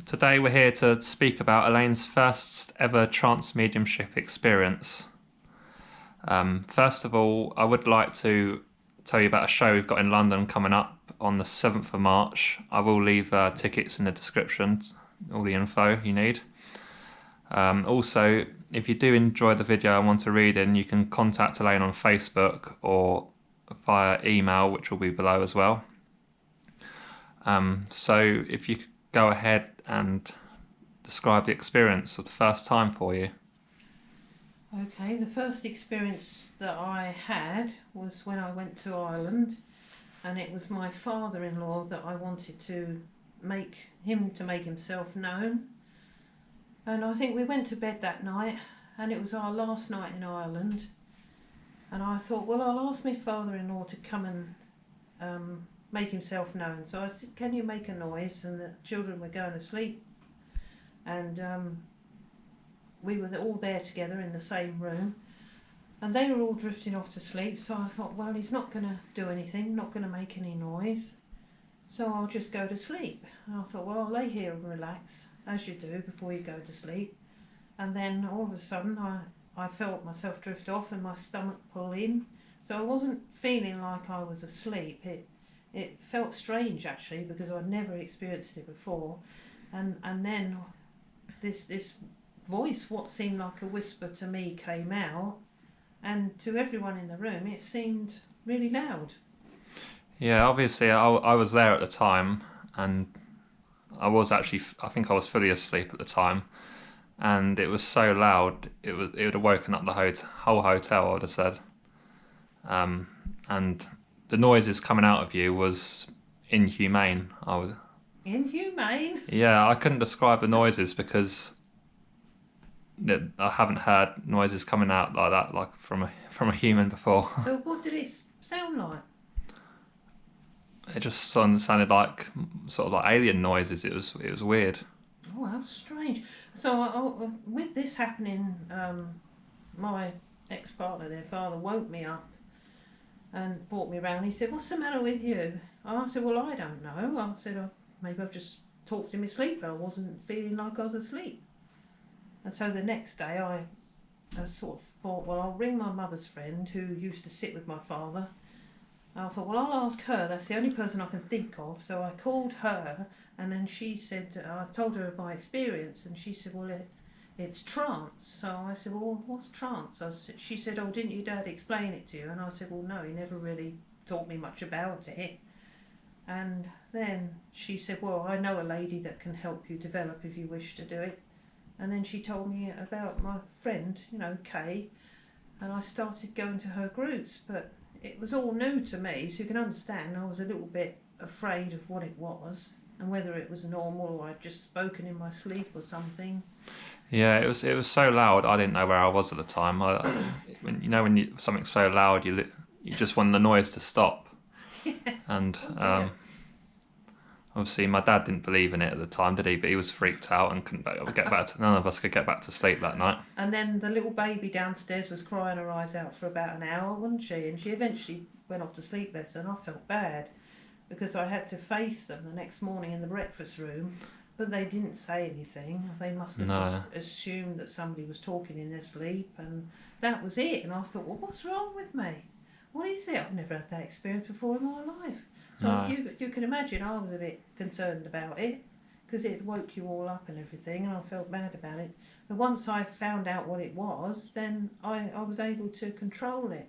Today we're here to speak about Elaine's first ever trance mediumship experience. First of all, I would like to tell you about a show we've got in London coming up on the 7th of March. I will leave tickets in the description, all the info you need. Also, if you do enjoy the video and want to read in, you can contact Elaine on Facebook or via email, which will be below as well. So if you could go ahead and describe the experience of the first time for you. Okay, the first experience that I had was when I went to Ireland, and it was my father-in-law that I wanted to make himself known. And I think we went to bed that night, and it was our last night in Ireland, and I thought, well, I'll ask my father-in-law to come and make himself known. So I said, can you make a noise? And the children were going to sleep, and we were all there together in the same room, and they were all drifting off to sleep. So I thought, well, he's not going to do anything, not going to make any noise, so I'll just go to sleep. And I thought, well, I'll lay here and relax, as you do before you go to sleep. And then all of a sudden I felt myself drift off and my stomach pull in. So I wasn't feeling like I was asleep. It felt strange, actually, because I'd never experienced it before. And then this voice, what seemed like a whisper to me, came out, and to everyone in the room it seemed really loud. Yeah, obviously I was there at the time, and I think I was fully asleep at the time, and it was so loud it would have woken up the whole hotel, I would have said. And the noises coming out of you was inhumane. Inhumane? Yeah, I couldn't describe the noises because I haven't heard noises coming out like that, like from a human before. So what did it sound like? It just sounded like sort of like alien noises. It was weird. Oh, how strange. So with this happening, my ex-partner, their father, woke me up and brought me round. He said, what's the matter with you? I said, well, I don't know. I said, maybe I've just talked in my sleep, but I wasn't feeling like I was asleep. And so the next day I sort of thought, well, I'll ring my mother's friend who used to sit with my father. I thought, well, I'll ask her. That's the only person I can think of. So I called her, and then she said, I told her of my experience, and she said, well, it's trance. So I said, well, what's trance? She said, oh, didn't your dad explain it to you? And I said, well, no, he never really taught me much about it. And then she said, well, I know a lady that can help you develop if you wish to do it. And then she told me about my friend, Kay, and I started going to her groups, but it was all new to me, so you can understand I was a little bit afraid of what it was and whether it was normal or I'd just spoken in my sleep or something. Yeah, it was so loud. I didn't know where I was at the time. When something's so loud, you just want the noise to stop. Yeah. And Oh, obviously, my dad didn't believe in it at the time, did he? But he was freaked out and couldn't get back to. None of us could get back to sleep that night. And then the little baby downstairs was crying her eyes out for about an hour, wasn't she? And she eventually went off to sleep less, and I felt bad because I had to face them the next morning in the breakfast room, but they didn't say anything. They must have just assumed that somebody was talking in their sleep, and that was it. And I thought, well, what's wrong with me? What is it? I've never had that experience before in my life. So you can imagine I was a bit concerned about it because it woke you all up and everything, and I felt bad about it. But once I found out what it was, then I was able to control it.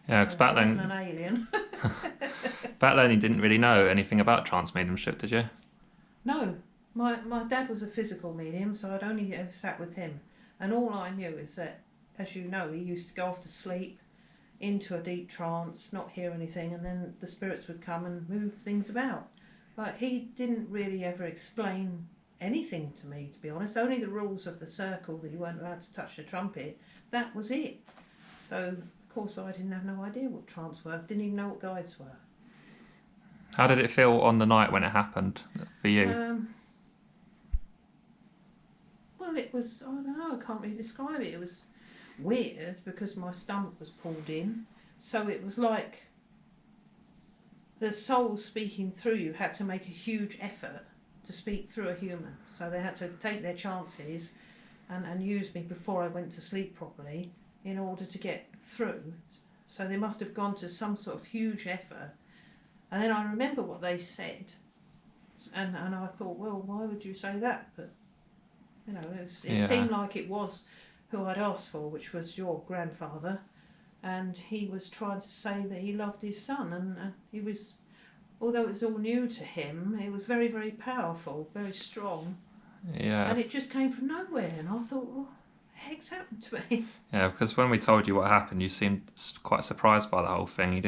Yeah, because back then, I wasn't an alien. back then you didn't really know anything about trance mediumship, did you? No, my dad was a physical medium, so I'd only ever sat with him, and all I knew is that, as you know, he used to go off to sleep into a deep trance, not hear anything, and then the spirits would come and move things about. But he didn't really ever explain anything to me, to be honest. Only the rules of the circle, that you weren't allowed to touch the trumpet. That was it. So, of course, I didn't have no idea what trance were. Didn't even know what guides were. How did it feel on the night when it happened for you? Well, it was, I don't know, I can't really describe it. It was weird because my stomach was pulled in, so it was like the soul speaking through you had to make a huge effort to speak through a human. So they had to take their chances and use me before I went to sleep properly in order to get through. So they must have gone to some sort of huge effort. And then I remember what they said, and I thought, well, why would you say that? But, you know, it seemed like it was who I'd asked for, which was your grandfather, and he was trying to say that he loved his son, and he was, although it was all new to him, it was very, very powerful, very strong. Yeah. And it just came from nowhere, and I thought, well, what the heck's happened to me? Yeah, because when we told you what happened, you seemed quite surprised by the whole thing. You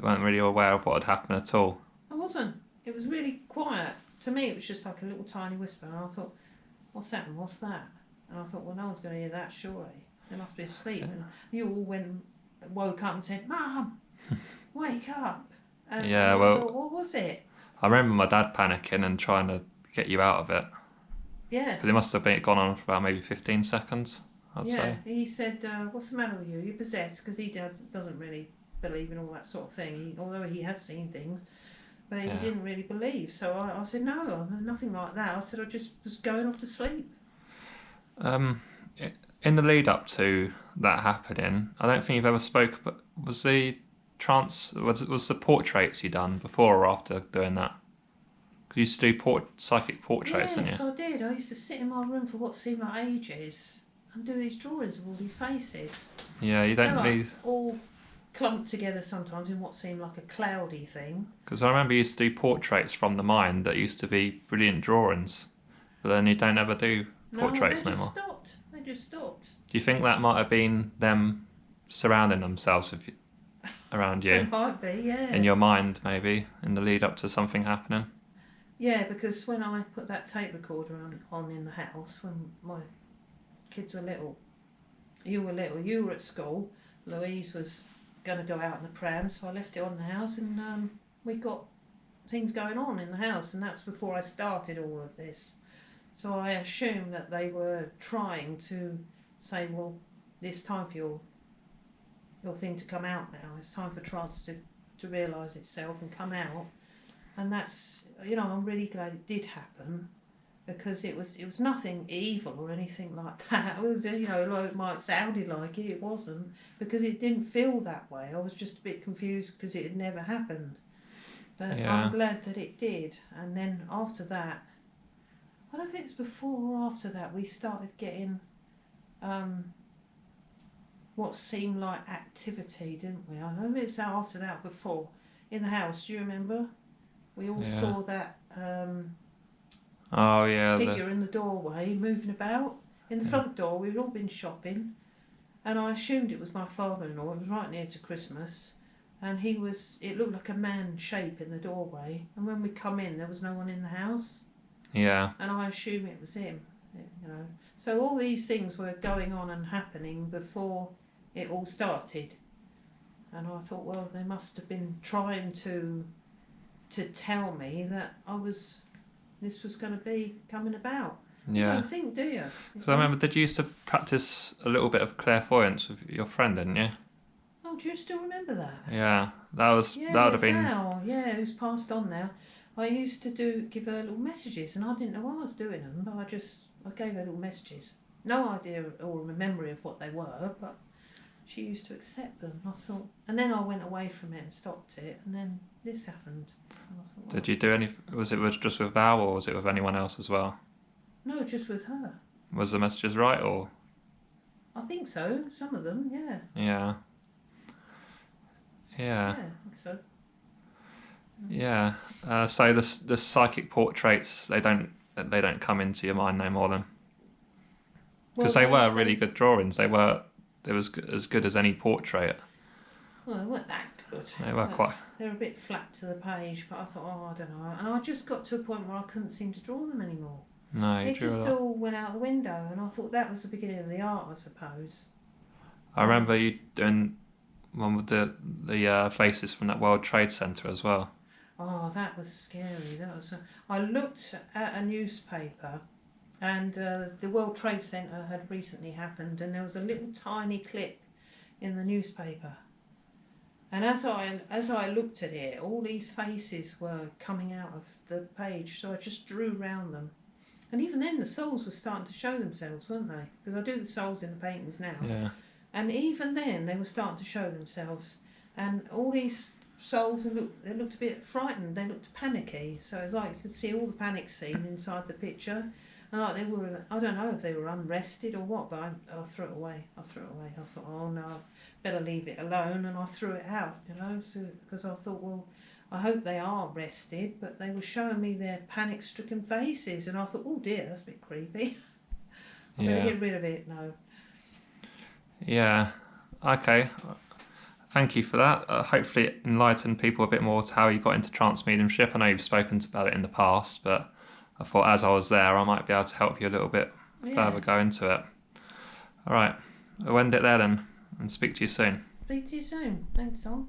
weren't really aware of what had happened at all. I wasn't. It was really quiet. To me, it was just like a little tiny whisper, and I thought, what's happened? What's that? And I thought, well, no one's going to hear that, surely. They must be asleep. And you all woke up and said, Mum, wake up. And I thought, what was it? I remember my dad panicking and trying to get you out of it. Yeah. Because it must have gone on for about maybe 15 seconds, I'd say. Yeah, he said, what's the matter with you? You're possessed, because he doesn't really believe in all that sort of thing, although he has seen things. But he didn't really believe. So I said, no, nothing like that. I said, I just was going off to sleep. In the lead up to that happening, I don't think you've ever spoke, but was the trance, was the portraits you done before or after doing that? Because you used to do psychic portraits, didn't you? Yes, I did. I used to sit in my room for what seemed like ages and do these drawings of all these faces. Yeah, you don't They're need... all clumped together sometimes in what seemed like a cloudy thing. Because I remember you used to do portraits from the mind that used to be brilliant drawings, but then you don't ever do portraits no more. They just stopped. Do you think that might have been them surrounding themselves with you, around you? It might be, yeah. In your mind, maybe, in the lead up to something happening? Yeah, because when I put that tape recorder on in the house, when my kids were little, you were at school, Louise was going to go out in the pram, so I left it on in the house, and we got things going on in the house, and that's before I started all of this. So I assumed that they were trying to say, well, it's time for your thing to come out now. It's time for trance to realise itself and come out. And that's, you know, I'm really glad it did happen, because it was nothing evil or anything like that. It was, you know, like it might have sounded like it wasn't, because it didn't feel that way. I was just a bit confused because it had never happened. But I'm glad that it did. And then after that, I don't think it's before or after that, we started getting what seemed like activity, didn't we? I don't know if it's after that or before. In the house, do you remember? We all saw that figure in the doorway moving about. In the front door, we'd all been shopping, and I assumed it was my father-in-law. It was right near to Christmas, and it looked like a man shape in the doorway, and when we come in, there was no one in the house. Yeah. And I assume it was him, you know. So all these things were going on and happening before it all started. And I thought, well, they must have been trying to tell me that this was going to be coming about. Yeah. You don't think, do you? So I remember, did you used to practice a little bit of clairvoyance with your friend, didn't you? Oh, do you still remember that? Yeah, that would have been... Yeah, it was passed on now. I used to give her little messages, and I didn't know why I was doing them, but I gave her little messages. No idea or memory of what they were, but she used to accept them. I thought, and then I went away from it and stopped it, and then this happened. And I thought, Did you do any? Was it just with Val, or was it with anyone else as well? No, just with her. Was the messages right, or? I think so. Some of them, yeah. Yeah. Yeah, I think so. Yeah. So the psychic portraits, they don't come into your mind no more then, because they were really good drawings. They was as good as any portrait. Well, they weren't that good. They were quite. They were a bit flat to the page, but I thought, I don't know. And I just got to a point where I couldn't seem to draw them anymore. No, it just all went out the window, and I thought that was the beginning of the art, I suppose. I remember you doing one with the faces from that World Trade Center as well. Oh, that was scary. I looked at a newspaper, and the World Trade Center had recently happened, and there was a little tiny clip in the newspaper, And as I looked at it, all these faces were coming out of the page, so I just drew round them. And even then, the souls were starting to show themselves, weren't they? Because I do the souls in the paintings now. Yeah. And even then, they were starting to show themselves. And all these souls, they looked a bit frightened. They looked panicky. So it's like you could see all the panic scene inside the picture. And like they were, I don't know if they were unrested or what, but I threw it away. I thought, oh no, better leave it alone. And I threw it out, you know, because I thought, well, I hope they are rested. But they were showing me their panic-stricken faces. And I thought, oh dear, that's a bit creepy. I'm going to get rid of it. No. Yeah. Okay. Thank you for that. Hopefully it enlightened people a bit more to how you got into trance mediumship. I know you've spoken about it in the past, but I thought as I was there, I might be able to help you a little bit further go into it. All right. I'll end it there then and speak to you soon. Speak to you soon. Thanks, Tom.